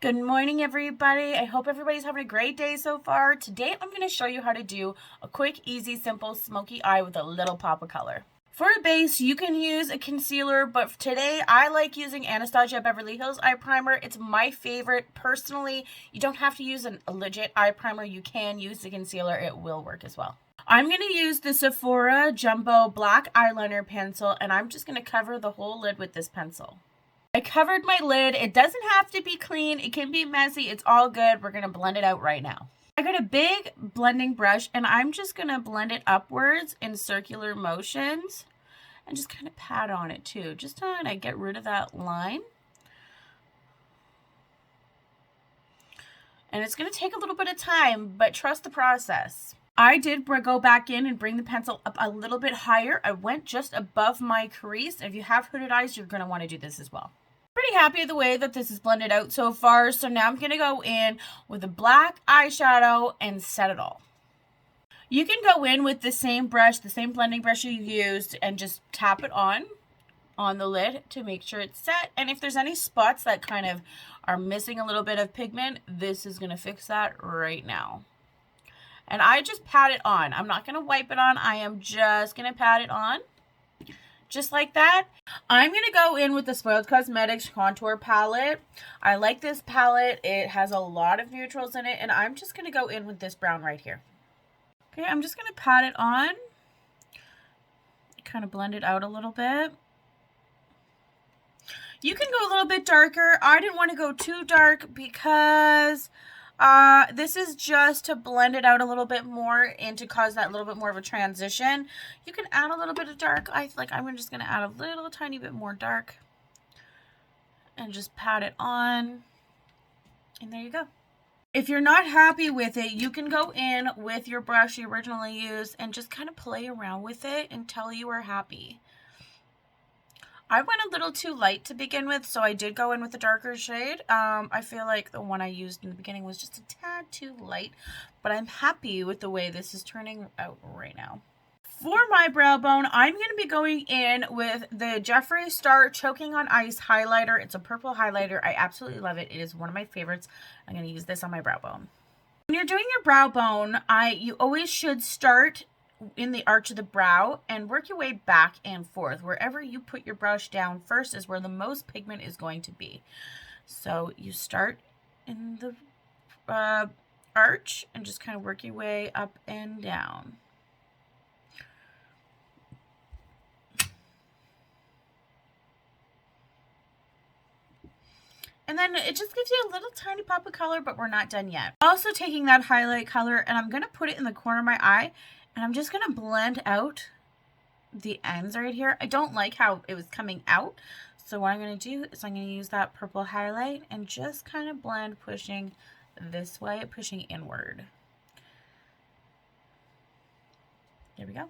Good morning, everybody. I hope everybody's having a great day so far. Today, I'm going to show you how to do a quick, easy, simple smoky eye with a little pop of color. For a base, you can use a concealer, but today I like using Anastasia Beverly Hills Eye Primer. It's my favorite. Personally, you don't have to use a legit eye primer. You can use the concealer. It will work as well. I'm going to use the Sephora Jumbo Black Eyeliner Pencil, and I'm just going to cover the whole lid with this pencil. I covered my lid. It doesn't have to be clean. It can be messy. It's all good. We're going to blend it out right now. I got a big blending brush and I'm just going to blend it upwards in circular motions and just kind of pat on it too. Just to kind of get rid of that line. And it's going to take a little bit of time, but trust the process. I did go back in and bring the pencil up a little bit higher. I went just above my crease. If you have hooded eyes, you're going to want to do this as well. Pretty happy with the way that this is blended out so far. So now I'm going to go in with a black eyeshadow and set it all. You can go in with the same brush, the same blending brush you used, and just tap it on the lid to make sure it's set. And if there's any spots that kind of are missing a little bit of pigment, this is going to fix that right now. And I just pat it on. I'm not going to wipe it on. I am just going to pat it on. Just like that. I'm going to go in with the Spoiled Cosmetics Contour Palette. I like this palette. It has a lot of neutrals in it. And I'm just going to go in with this brown right here. Okay, I'm just going to pat it on. Kind of blend it out a little bit. You can go a little bit darker. I didn't want to go too dark because this is just to blend it out a little bit more and to cause that little bit more of a transition. You can add a little bit of dark. I'm just going to add a little tiny bit more dark and just pat it on. And there you go. If you're not happy with it, you can go in with your brush you originally used and just kind of play around with it until you are happy. I went a little too light to begin with, so I did go in with a darker shade. I feel like the one I used in the beginning was just a tad too light, but I'm happy with the way this is turning out right now. For my brow bone, I'm going to be going in with the Jeffree Star Choking on Ice highlighter. It's a purple highlighter. I absolutely love it. It is one of my favorites. I'm going to use this on my brow bone. When you're doing your brow bone, you always should start in the arch of the brow and work your way back and forth. Wherever you put your brush down first is where the most pigment is going to be. So you start in the arch and just kind of work your way up and down. And then it just gives you a little tiny pop of color, but we're not done yet. Also taking that highlight color and I'm going to put it in the corner of my eye. And I'm just going to blend out the ends right here. I don't like how it was coming out. So what I'm going to do is I'm going to use that purple highlight and just kind of blend, pushing this way, pushing inward. There we go.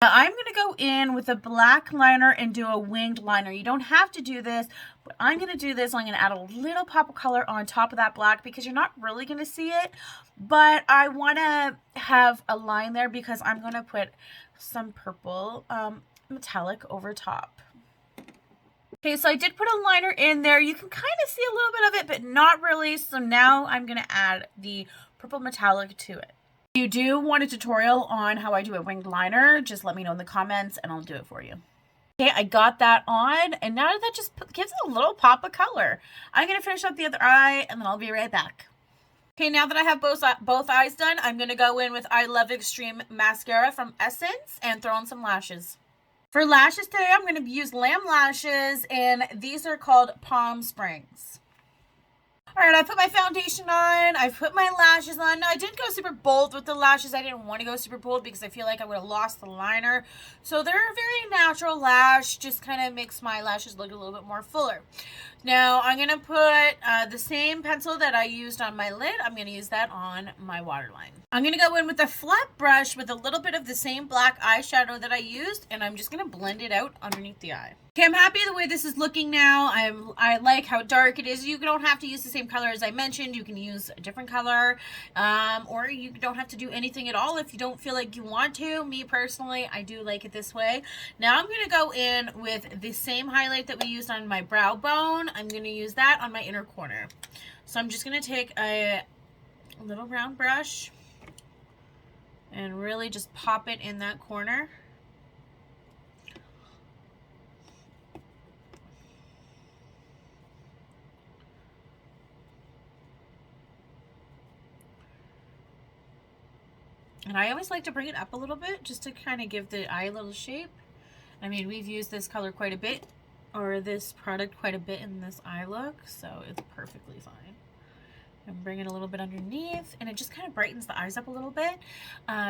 Now I'm going to go in with a black liner and do a winged liner. You don't have to do this, but I'm going to do this. I'm going to add a little pop of color on top of that black because you're not really going to see it. But I want to have a line there because I'm going to put some purple metallic over top. Okay, so I did put a liner in there. You can kind of see a little bit of it, but not really. So now I'm going to add the purple metallic to it. If you do want a tutorial on how I do a winged liner, just let me know in the comments and I'll do it for you. Okay, I got that on, and now that just gives it a little pop of color. I'm going to finish up the other eye, and then I'll be right back. Okay, now that I have both eyes done, I'm going to go in with I Love Extreme Mascara from Essence and throw on some lashes. For lashes today, I'm going to use lamb lashes, and these are called Palm Springs. Alright, I put my foundation on, I've put my lashes on. Now, I didn't go super bold with the lashes. I didn't want to go super bold because I feel like I would have lost the liner. So they're a very natural lash, just kind of makes my lashes look a little bit more fuller. Now, I'm going to put the same pencil that I used on my lid. I'm going to use that on my waterline. I'm going to go in with a flat brush with a little bit of the same black eyeshadow that I used, and I'm just going to blend it out underneath the eye. Okay, I'm happy the way this is looking now. I like how dark it is. You don't have to use the same color as I mentioned. You can use a different color, or you don't have to do anything at all if you don't feel like you want to. Me personally, I do like it this way. Now I'm going to go in with the same highlight that we used on my brow bone. I'm going to use that on my inner corner. So I'm just going to take a little round brush and really just pop it in that corner. And I always like to bring it up a little bit just to kind of give the eye a little shape. I mean, we've used this color quite a bit, or this product quite a bit in this eye look, so it's perfectly fine. And bring it a little bit underneath, and it just kind of brightens the eyes up a little bit.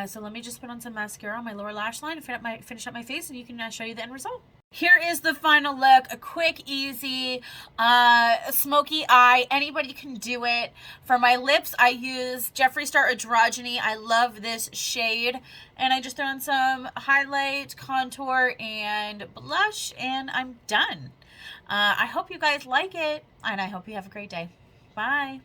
So let me just put on some mascara on my lower lash line and finish up my face, and you can show you the end result. Here is the final look. A quick, easy, smoky eye. Anybody can do it. For my lips, I use Jeffree Star Androgyny. I love this shade. And I just throw in some highlight, contour, and blush, and I'm done. I hope you guys like it, and I hope you have a great day. Bye.